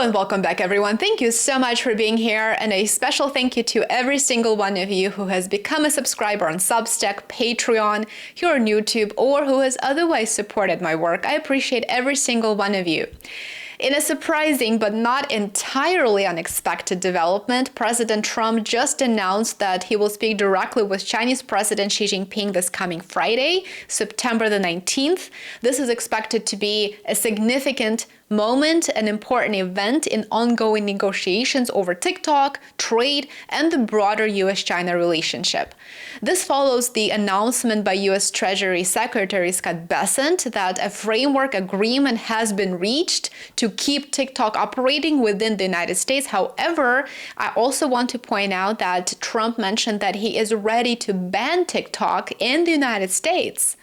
Hello and welcome back, everyone. Thank you so much for being here, and a special thank you to every single one of you who has become a subscriber on Substack, Patreon, here on YouTube, or who has otherwise supported my work. I appreciate every single one of you. In a surprising but not entirely unexpected development, President Trump just announced that he will speak directly with Chinese President Xi Jinping this coming Friday, September the 19th. This is expected to be a significant moment, an important event in ongoing negotiations over TikTok, trade, and the broader U.S. China relationship. This follows the announcement by U.S. Treasury Secretary Scott Bessent that a framework agreement has been reached to keep TikTok operating within the United States. However, I also want to point out that Trump mentioned that he is ready to ban TikTok in the United States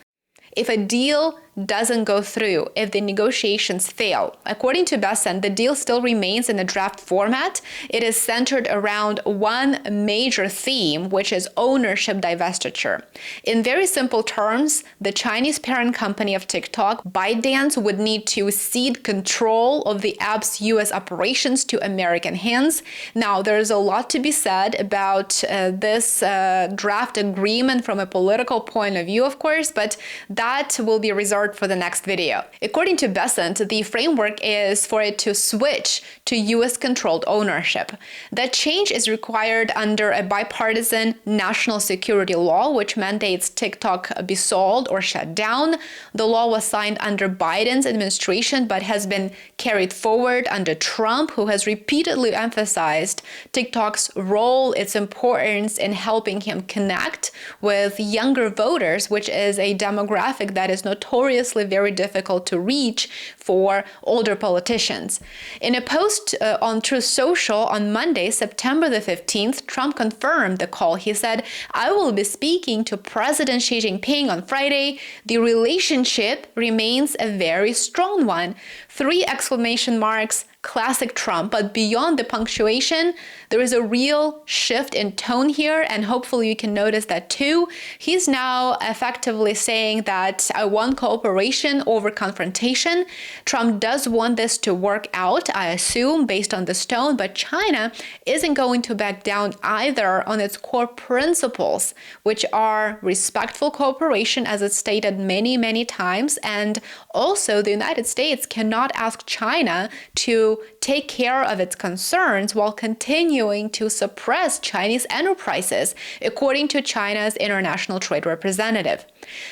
if a deal doesn't go through, if the negotiations fail. According to Bessent, the deal still remains in a draft format. It is centered around one major theme, which is ownership divestiture. In very simple terms, the Chinese parent company of TikTok, ByteDance, would need to cede control of the app's US operations to American hands. Now, there's a lot to be said about this draft agreement from a political point of view, of course, but that will be reserved for the next video. According to Bessent, the framework is for it to switch to US-controlled ownership. That change is required under a bipartisan national security law, which mandates TikTok be sold or shut down. The law was signed under Biden's administration, but has been carried forward under Trump, who has repeatedly emphasized TikTok's role, its importance in helping him connect with younger voters, which is a demographic that is notoriously very difficult to reach for older politicians. In a post on Truth Social on Monday, September the 15th, Trump confirmed the call. He said, "I will be speaking to President Xi Jinping on Friday. The relationship remains a very strong one." 3 exclamation marks, classic Trump. But beyond the punctuation, there is a real shift in tone here, and hopefully you can notice that too. He's now effectively saying that I want cooperation over confrontation. Trump does want this to work out, I assume, based on this tone, but China isn't going to back down either on its core principles, which are respectful cooperation, as it's stated many, many times, and also the United States cannot ask China to take care of its concerns while continuing to suppress Chinese enterprises, according to China's international trade representative.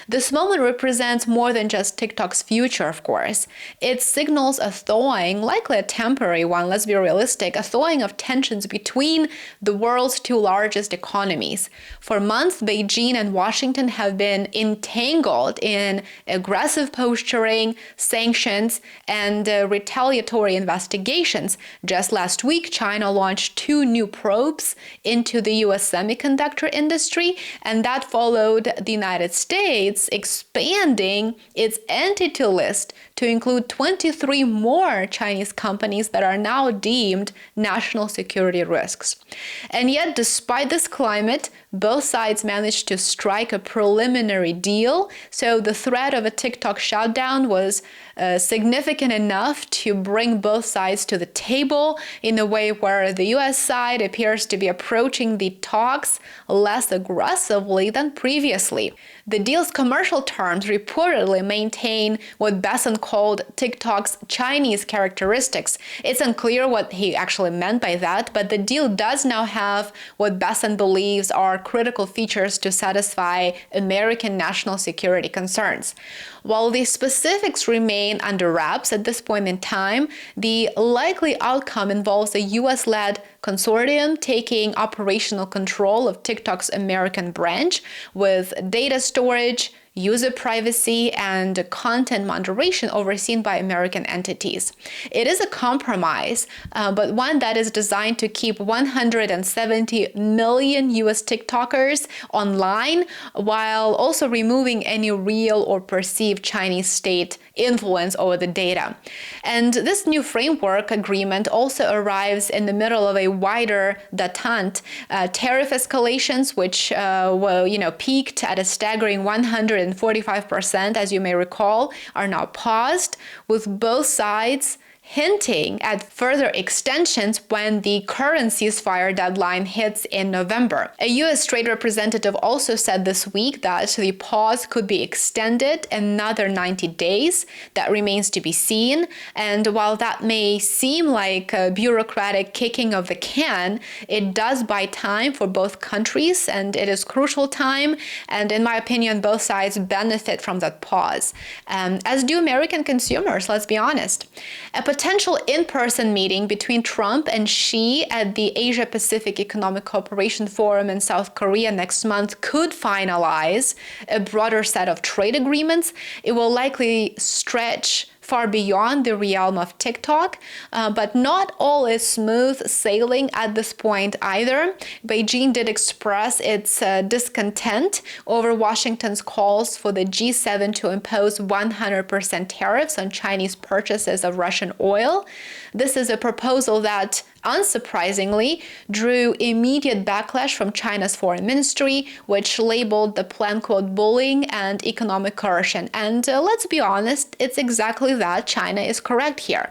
This moment represents more than just TikTok's future, of course. It signals a thawing, likely a temporary one, let's be realistic, a thawing of tensions between the world's 2 largest economies. For months, Beijing and Washington have been entangled in aggressive posturing, sanctions, and retaliatory investigations. Just last week, China launched 2 new probes into the U.S. semiconductor industry, and that followed the United States expanding its entity list to include 23 more Chinese companies that are now deemed national security risks. And yet, despite this climate, both sides managed to strike a preliminary deal. So the threat of a TikTok shutdown was significant enough to bring both sides to the table in a way where the US side appears to be approaching the talks less aggressively than previously. The deal's commercial terms reportedly maintain what Bessent called TikTok's Chinese characteristics. It's unclear what he actually meant by that, but the deal does now have what Bessent believes are critical features to satisfy American national security concerns. While the specifics remain under wraps at this point in time, the likely outcome involves a US-led consortium taking operational control of TikTok's American branch with data storage, user privacy, and content moderation overseen by American entities. It is a compromise, but one that is designed to keep 170 million US TikTokers online while also removing any real or perceived Chinese state influence over the data. And this new framework agreement also arrives in the middle of a wider détente. Tariff escalations, which peaked at a staggering 145%, as you may recall, are now paused, with both sides hinting at further extensions when the current ceasefire deadline hits in November. A U.S. trade representative also said this week that the pause could be extended another 90 days. That remains to be seen. And while that may seem like a bureaucratic kicking of the can, it does buy time for both countries, and it is crucial time. And in my opinion, both sides benefit from that pause, as do American consumers, let's be honest. A potential in-person meeting between Trump and Xi at the Asia-Pacific Economic Cooperation Forum in South Korea next month could finalize a broader set of trade agreements. It will likely stretch far beyond the realm of TikTok, but not all is smooth sailing at this point either. Beijing did express its discontent over Washington's calls for the G7 to impose 100% tariffs on Chinese purchases of Russian oil. This is a proposal that, unsurprisingly, drew immediate backlash from China's foreign ministry, which labeled the plan, quote, bullying and economic coercion. And let's be honest, it's exactly that. China is correct here.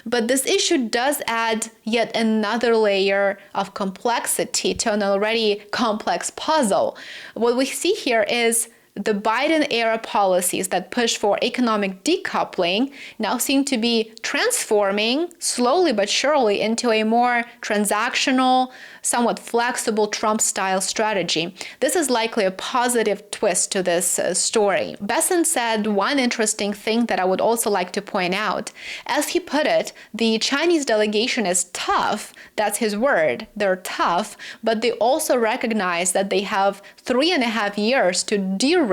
But this issue does add yet another layer of complexity to an already complex puzzle. What we see here is the Biden-era policies that push for economic decoupling now seem to be transforming slowly but surely into a more transactional, somewhat flexible Trump-style strategy. This is likely a positive twist to this story. Besson said one interesting thing that I would also like to point out. As he put it, the Chinese delegation is tough. That's his word. They're tough, but they also recognize that they have 3.5 years to de-risk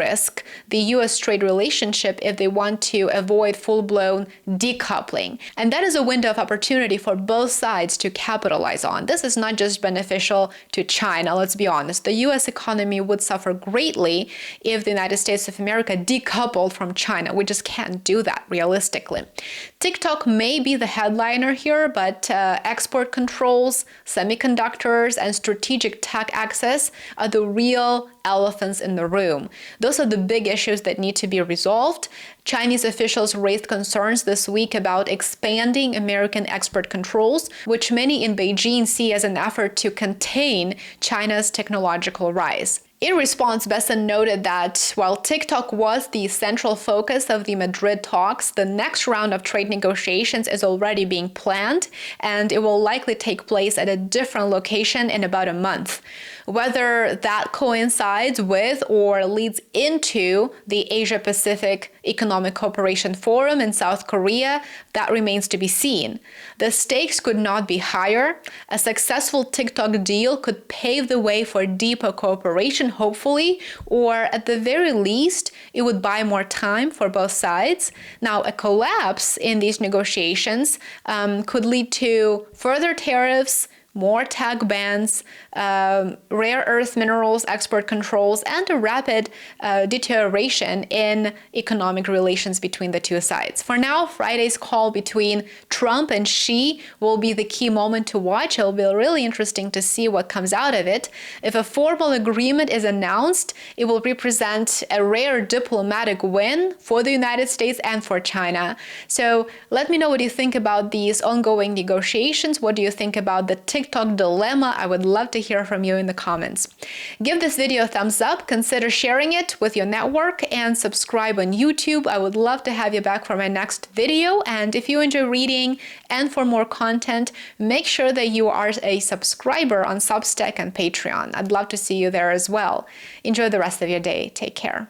the U.S. trade relationship if they want to avoid full-blown decoupling. And that is a window of opportunity for both sides to capitalize on. This is not just beneficial to China, let's be honest. The U.S. economy would suffer greatly if the United States of America decoupled from China. We just can't do that realistically. TikTok may be the headliner here, but export controls, semiconductors, and strategic tech access are the real elephants in the room. Those are the big issues that need to be resolved. Chinese officials raised concerns this week about expanding American export controls, which many in Beijing see as an effort to contain China's technological rise. In response, Besson noted that while TikTok was the central focus of the Madrid talks, the next round of trade negotiations is already being planned, and it will likely take place at a different location in about a month. Whether that coincides with or leads into the Asia-Pacific Economic Cooperation Forum in South Korea, that remains to be seen. The stakes could not be higher. A successful TikTok deal could pave the way for deeper cooperation, hopefully, or at the very least, it would buy more time for both sides. Now, a collapse in these negotiations could lead to further tariffs, more tag bans, rare earth minerals export controls, and a rapid deterioration in economic relations between the two sides. For now, Friday's call between Trump and Xi will be the key moment to watch. It'll be really interesting to see what comes out of it. If a formal agreement is announced, it will represent a rare diplomatic win for the United States and for China. So let me know what you think about these ongoing negotiations. What do you think about the TikTok dilemma? I would love to hear from you in the comments. Give this video a thumbs up, consider sharing it with your network, and subscribe on YouTube. I would love to have you back for my next video. And if you enjoy reading and for more content, make sure that you are a subscriber on Substack and Patreon. I'd love to see you there as well. Enjoy the rest of your day. Take care.